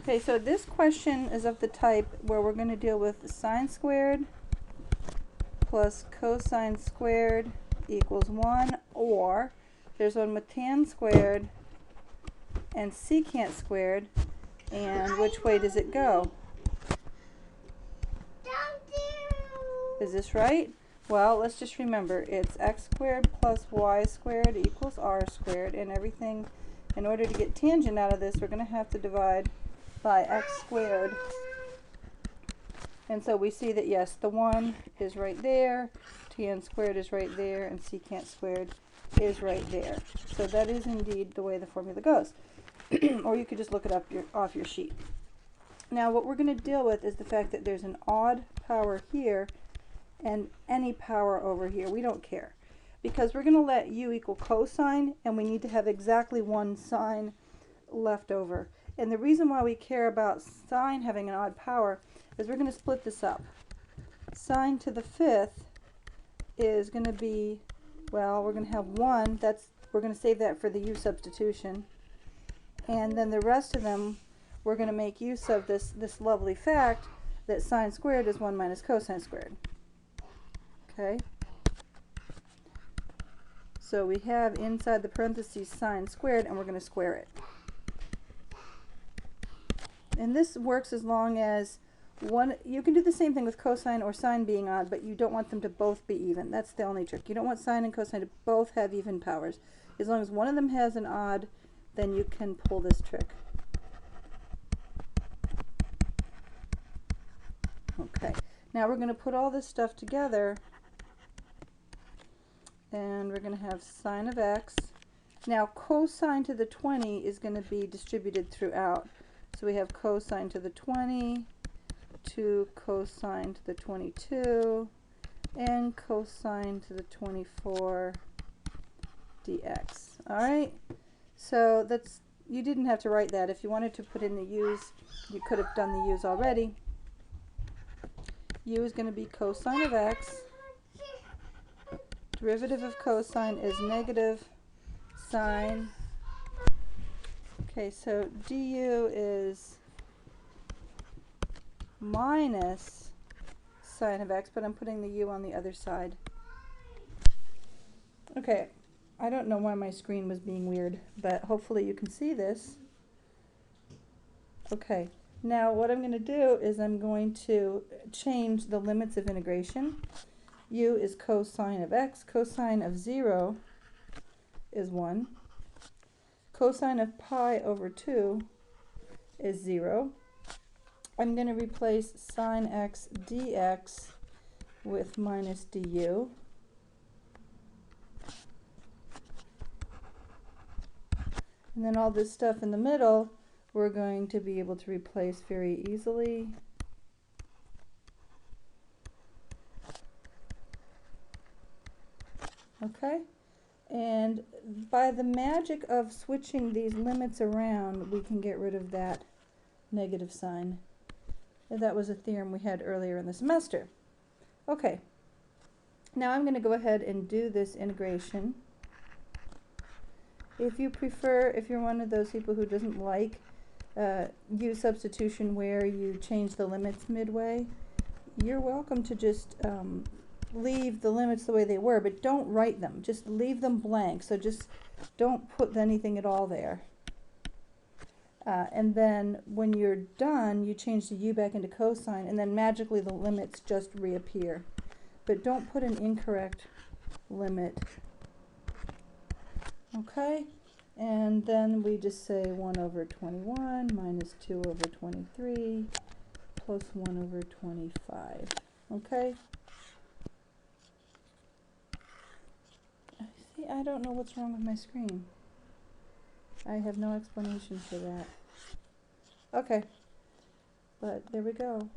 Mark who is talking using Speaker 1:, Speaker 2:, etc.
Speaker 1: Okay, so this question is of the type where we're going to deal with sine squared plus cosine squared equals 1, or there's one with tan squared and secant squared, and which way does it go? Is this right? Well, let's just remember it's x squared plus y squared equals r squared, and everything, in order to get tangent out of this, we're going to have to divide by x squared. And so we see that yes, the 1 is right there, tan squared is right there, and secant squared is right there. So that is indeed the way the formula goes. Or you could just look it up off your sheet. Now what we're going to deal with is the fact that there's an odd power here and any power over here. We don't care, because we're going to let u equal cosine, and we need to have exactly one sine left over. And the reason why we care about sine having an odd power is we're going to split this up. Sine to the 5th is going to be, well, we're going to have 1. We're going to save that for the u substitution. And then the rest of them, we're going to make use of this lovely fact that sine squared is 1 minus cosine squared. Okay? So we have inside the parentheses sine squared, and we're going to square it. And this works as long as you can do the same thing with cosine or sine being odd, but you don't want them to both be even. That's the only trick. You don't want sine and cosine to both have even powers. As long as one of them has an odd, then you can pull this trick. Okay, now we're going to put all this stuff together, and we're going to have sine of x. Now cosine to the 20 is going to be distributed throughout. So we have cosine to the 20, to cosine to the 22, and cosine to the 24 dx. Alright, so that's, you didn't have to write that. If you wanted to put in the u's, you could have done the u's already. U is going to be cosine of x. Derivative of cosine is negative sine. Okay, so du is minus sine of x, but I'm putting the u on the other side. Okay, I don't know why my screen was being weird, but hopefully you can see this. Okay, now what I'm going to do is I'm going to change the limits of integration. U is cosine of x. Cosine of 0 is 1. Cosine of pi over 2 is 0. I'm going to replace sine x dx with minus du. And then all this stuff in the middle, we're going to be able to replace very easily. Okay? And by the magic of switching these limits around, we can get rid of that negative sign. And that was a theorem we had earlier in the semester. Okay, now I'm going to go ahead and do this integration. If you prefer, if you're one of those people who doesn't like u substitution where you change the limits midway, you're welcome to just leave the limits the way they were, but don't write them. Just leave them blank. So just don't put anything at all there. And then when you're done, you change the u back into cosine, and then magically the limits just reappear. But don't put an incorrect limit. Okay? And then we just say 1 over 21 minus 2 over 23 plus 1 over 25. Okay? See, I don't know what's wrong with my screen. I have no explanation for that. Okay, but there we go.